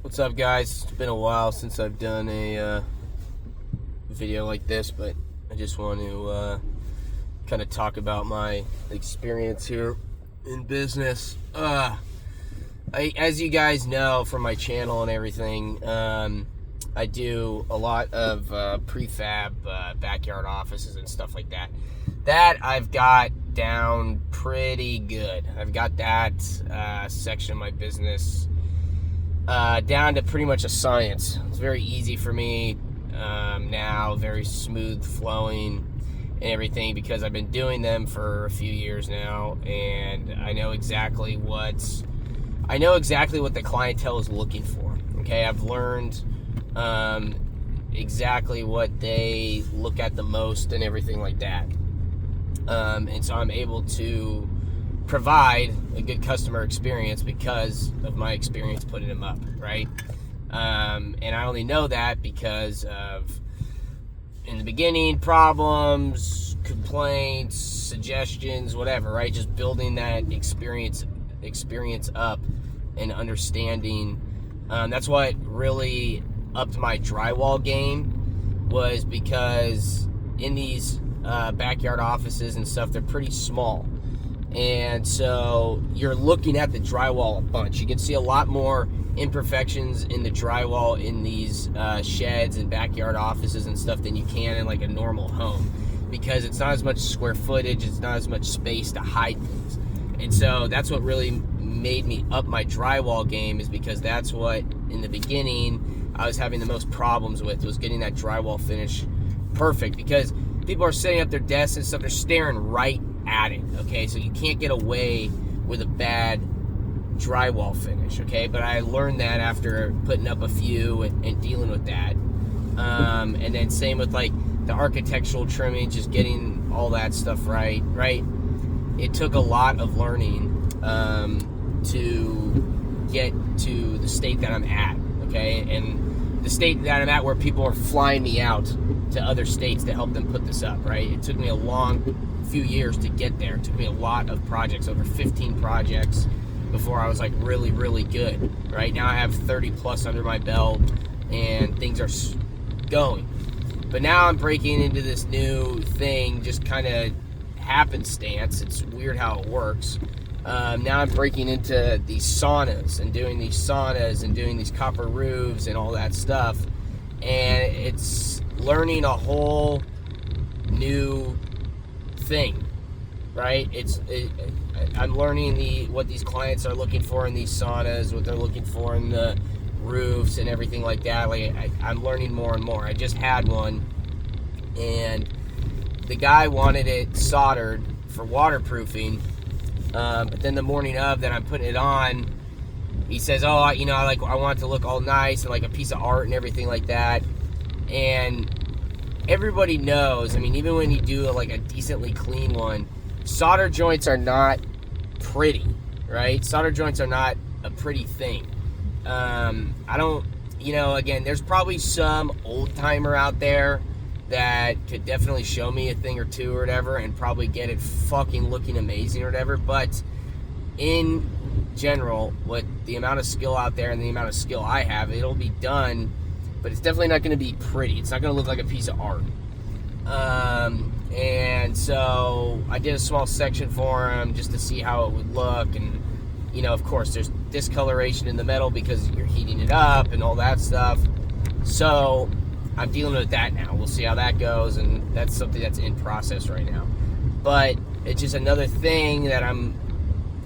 What's up, guys? It's been a while since I've done a video like this, but I just want to kind of talk about my experience here in business. As you guys know from my channel and everything, I do a lot of prefab backyard offices and stuff like that. That I've got down pretty good. I've got that section of my business down to pretty much a science. It's very easy for me now, very smooth flowing and everything, because I've been doing them for a few years now, and I know exactly what the clientele is looking for. Okay, I've learned exactly what they look at the most and everything like that, and so I'm able to provide a good customer experience because of my experience putting them up, right? And I only know that because of, in the beginning, problems, complaints, suggestions, whatever, right? Just building that experience up and understanding. That's what really upped my drywall game, was because in these backyard offices and stuff, they're pretty small. And so you're looking at the drywall a bunch. You can see a lot more imperfections in the drywall in these sheds and backyard offices and stuff than you can in like a normal home, because it's not as much square footage, it's not as much space to hide things. And so that's what really made me up my drywall game, is because that's what, in the beginning, I was having the most problems with, was getting that drywall finish perfect, because people are setting up their desks and stuff, they're staring right at it, okay? So you can't get away with a bad drywall finish, okay? But I learned that after putting up a few and dealing with that. And then same with like the architectural trimming, just getting all that stuff right? It took a lot of learning to get to the state that I'm at, okay? And the state that I'm at where people are flying me out to other states to help them put this up, right? It took me a long few years to get there. It took me a lot of projects, over 15 projects, before I was like really, really good. Right now I have 30 plus under my belt and things are going. But now I'm breaking into this new thing, just kind of happenstance. It's weird how it works. Now I'm breaking into these saunas and doing these copper roofs and all that stuff. And it's learning a whole new thing, right? I'm learning what these clients are looking for in these saunas, what they're looking for in the roofs and everything like that. Like I'm learning more and more. I just had one, and the guy wanted it soldered for waterproofing, but then the morning of that I'm putting it on, he says, "Oh, I want it to look all nice and like a piece of art and everything like that." And everybody knows, I mean, even when you do a decently clean one, solder joints are not pretty, right? Solder joints are not a pretty thing. Again, there's probably some old timer out there that could definitely show me a thing or two or whatever and probably get it fucking looking amazing or whatever, but in general, with the amount of skill out there and the amount of skill I have, it'll be done, but it's definitely not going to be pretty. It's not going to look like a piece of art. And so I did a small section for him just to see how it would look. And, of course, there's discoloration in the metal because you're heating it up and all that stuff. So I'm dealing with that now. We'll see how that goes. And that's something that's in process right now. But it's just another thing that I'm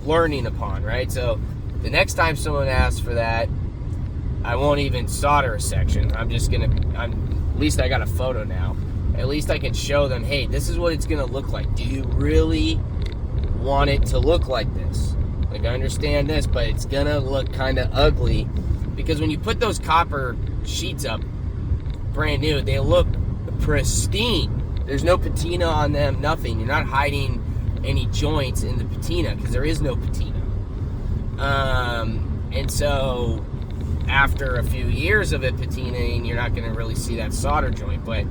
learning upon, right? So the next time someone asks for that, I won't even solder a section. At least I got a photo now. At least I can show them, hey, this is what it's gonna look like. Do you really want it to look like this? Like, I understand this, but it's gonna look kind of ugly, because when you put those copper sheets up brand new, they look pristine. There's no patina on them, nothing. You're not hiding any joints in the patina because there is no patina. And so after a few years of it patinaing, you're not going to really see that solder joint. But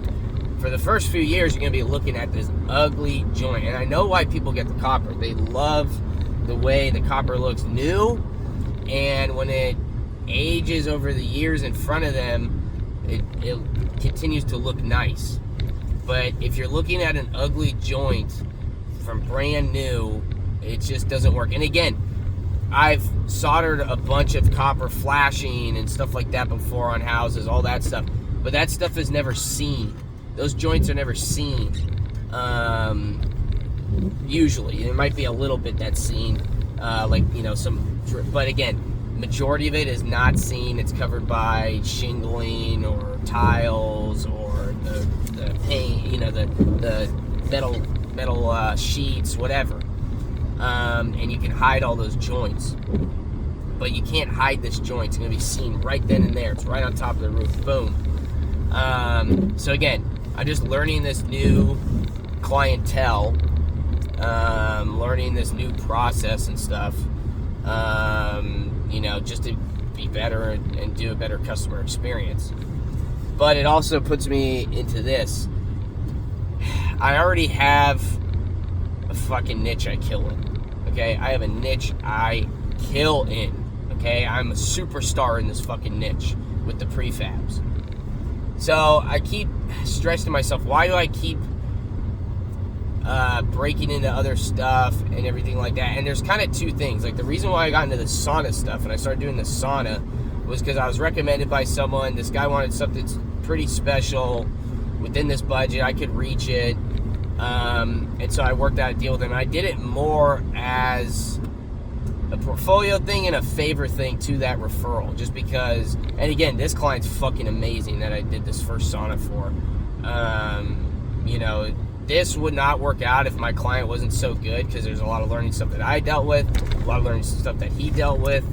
for the first few years, you're going to be looking at this ugly joint. And I know why people get the copper. They love the way the copper looks new, and when it ages over the years in front of them, it continues to look nice. But if you're looking at an ugly joint from brand new, it just doesn't work. And again, I've soldered a bunch of copper flashing and stuff like that before on houses, all that stuff. But that stuff is never seen. Those joints are never seen. Usually. There might be a little bit that's seen, but again, majority of it is not seen. It's covered by shingling or tiles or the paint, the metal sheets, whatever. And you can hide all those joints. But you can't hide this joint. It's going to be seen right then and there. It's right on top of the roof. Boom. So again, I'm just learning this new clientele, learning this new process and stuff, just to be better and do a better customer experience. But it also puts me into this. I already have a fucking niche I kill in. Okay? I have a niche I kill in. Okay? I'm a superstar in this fucking niche with the prefabs. So I keep stressing to myself, why do I keep breaking into other stuff and everything like that? And there's kind of two things. Like, the reason why I got into the sauna stuff and I started doing the sauna was because I was recommended by someone. This guy wanted something pretty special within this budget. I could reach it. And so I worked out a deal with him. I did it more as a portfolio thing and a favor thing to that referral, just because. And again, this client's fucking amazing that I did this first sauna for. This would not work out if my client wasn't so good, because there's a lot of learning stuff that I dealt with, a lot of learning stuff that he dealt with,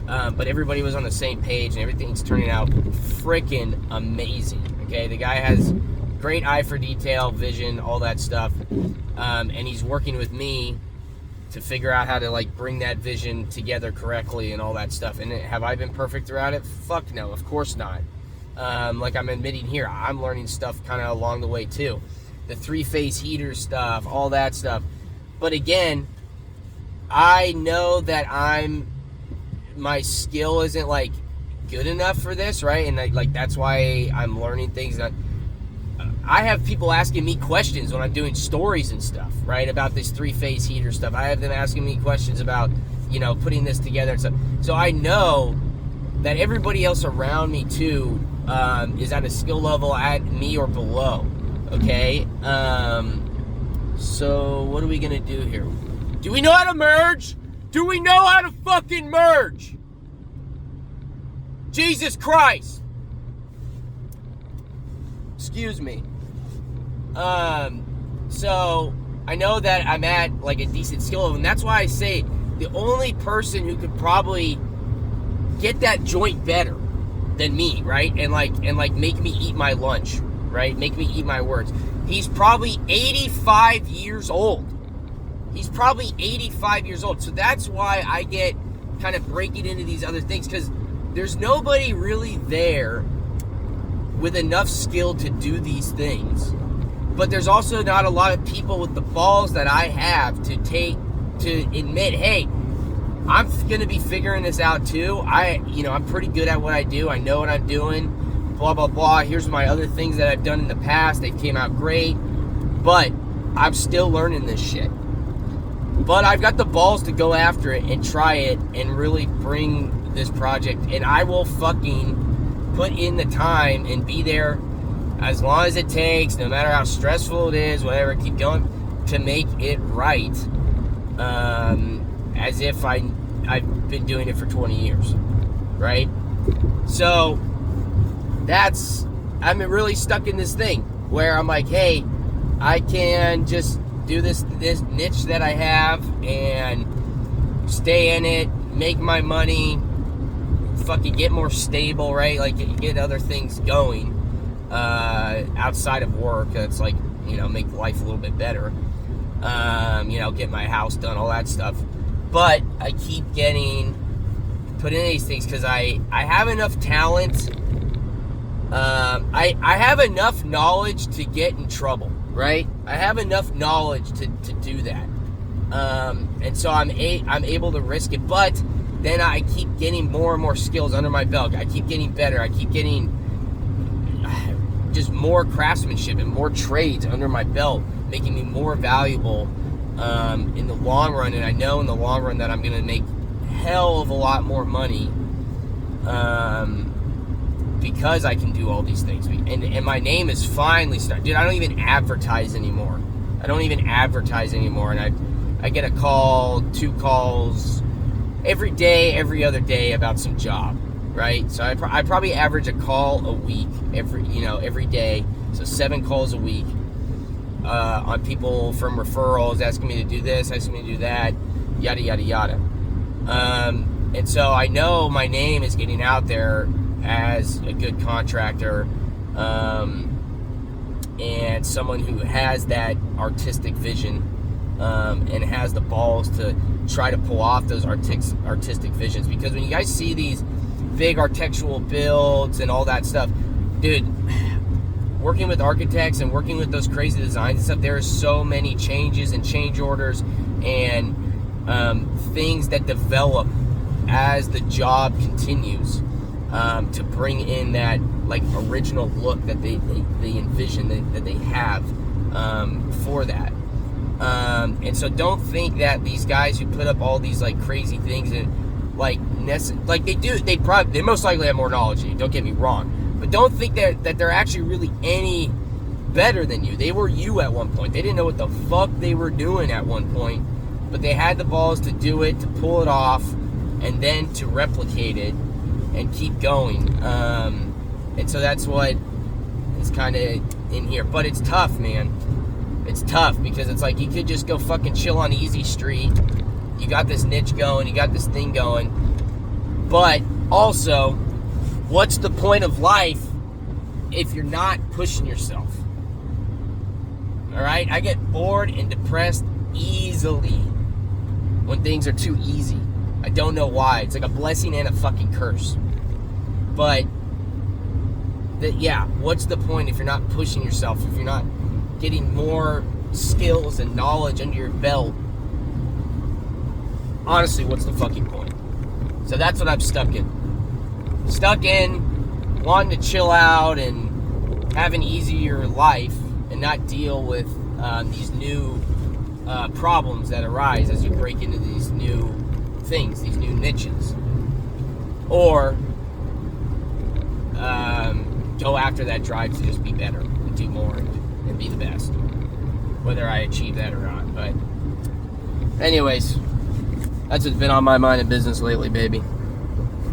but everybody was on the same page and everything's turning out freaking amazing. Okay, the guy has great eye for detail, vision, all that stuff, and he's working with me to figure out how to bring that vision together correctly and all that stuff. And have I been perfect throughout it? Fuck no, of course not. Like I'm admitting here, I'm learning stuff kind of along the way too. The three-phase heater stuff, all that stuff. But again, I know that my skill isn't good enough for this, right? And that's why I'm learning things. I have people asking me questions when I'm doing stories and stuff, right, about this three-phase heater stuff. I have them asking me questions about, putting this together and stuff. So I know that everybody else around me too is at a skill level at me or below. Okay, so what are we gonna do here? Do we know how to merge? Do we know how to fucking merge? Jesus Christ. Excuse me. So I know that I'm at a decent skill level, and that's why I say the only person who could probably get that joint better than me, right? And make me eat my lunch. Right? Make me eat my words. He's probably 85 years old. He's probably 85 years old. So that's why I get kind of breaking into these other things, because there's nobody really there with enough skill to do these things. But there's also not a lot of people with the balls that I have to admit, hey, I'm going to be figuring this out too. I'm pretty good at what I do. I know what I'm doing. Blah, blah, blah. Here's my other things that I've done in the past. They came out great. But I'm still learning this shit. But I've got the balls to go after it and try it and really bring this project. And I will fucking put in the time and be there as long as it takes, no matter how stressful it is, whatever, keep going to make it right. As if I've been doing it for 20 years. Right? So I'm really stuck in this thing where I'm like, hey, I can just do this niche that I have and stay in it, make my money, fucking get more stable, right? Get other things going outside of work. That's make life a little bit better. Get my house done, all that stuff. But I keep getting put in these things because I have enough talent. I have enough knowledge to get in trouble, right? I have enough knowledge to do that. And so I'm able to risk it. But then I keep getting more and more skills under my belt. I keep getting better. I keep getting just more craftsmanship and more trades under my belt, making me more valuable in the long run. And I know in the long run that I'm going to make hell of a lot more money because I can do all these things. And my name is finally starting. Dude, I don't even advertise anymore. And I get a call, 2 calls every day, every other day about some job, right? So I probably average a call a week every day. So 7 calls a week on people from referrals asking me to do this, asking me to do that, yada, yada, yada. And so I know my name is getting out there as a good contractor and someone who has that artistic vision and has the balls to try to pull off those artistic visions. Because when you guys see these big architectural builds and all that stuff, dude, working with architects and working with those crazy designs and stuff, there are so many changes and change orders and things that develop as the job continues to bring in that like original look that they envision that they have for that. And so don't think that these guys who put up all these like crazy things and they most likely have more knowledge than you, don't get me wrong, but don't think that they're actually really any better than you. They were you at one point. They didn't know what the fuck they were doing at one point, but they had the balls to do it, to pull it off, and then to replicate it and keep going. And so that's what is kind of in here. But it's tough, man. It's tough because it's like you could just go fucking chill on Easy Street. You got this niche going. You got this thing going. But also, what's the point of life if you're not pushing yourself? All right? I get bored and depressed easily when things are too easy. I don't know why. It's like a blessing and a fucking curse. But, what's the point if you're not pushing yourself, if you're not getting more skills and knowledge under your belt? Honestly, what's the fucking point? So that's what I'm stuck in. Wanting to chill out and have an easier life and not deal with these new problems that arise as you break into these new things, these new niches. Or go after that drive to just be better and do more and be the best, whether I achieve that or not. But anyways, that's what's been on my mind in business lately, baby.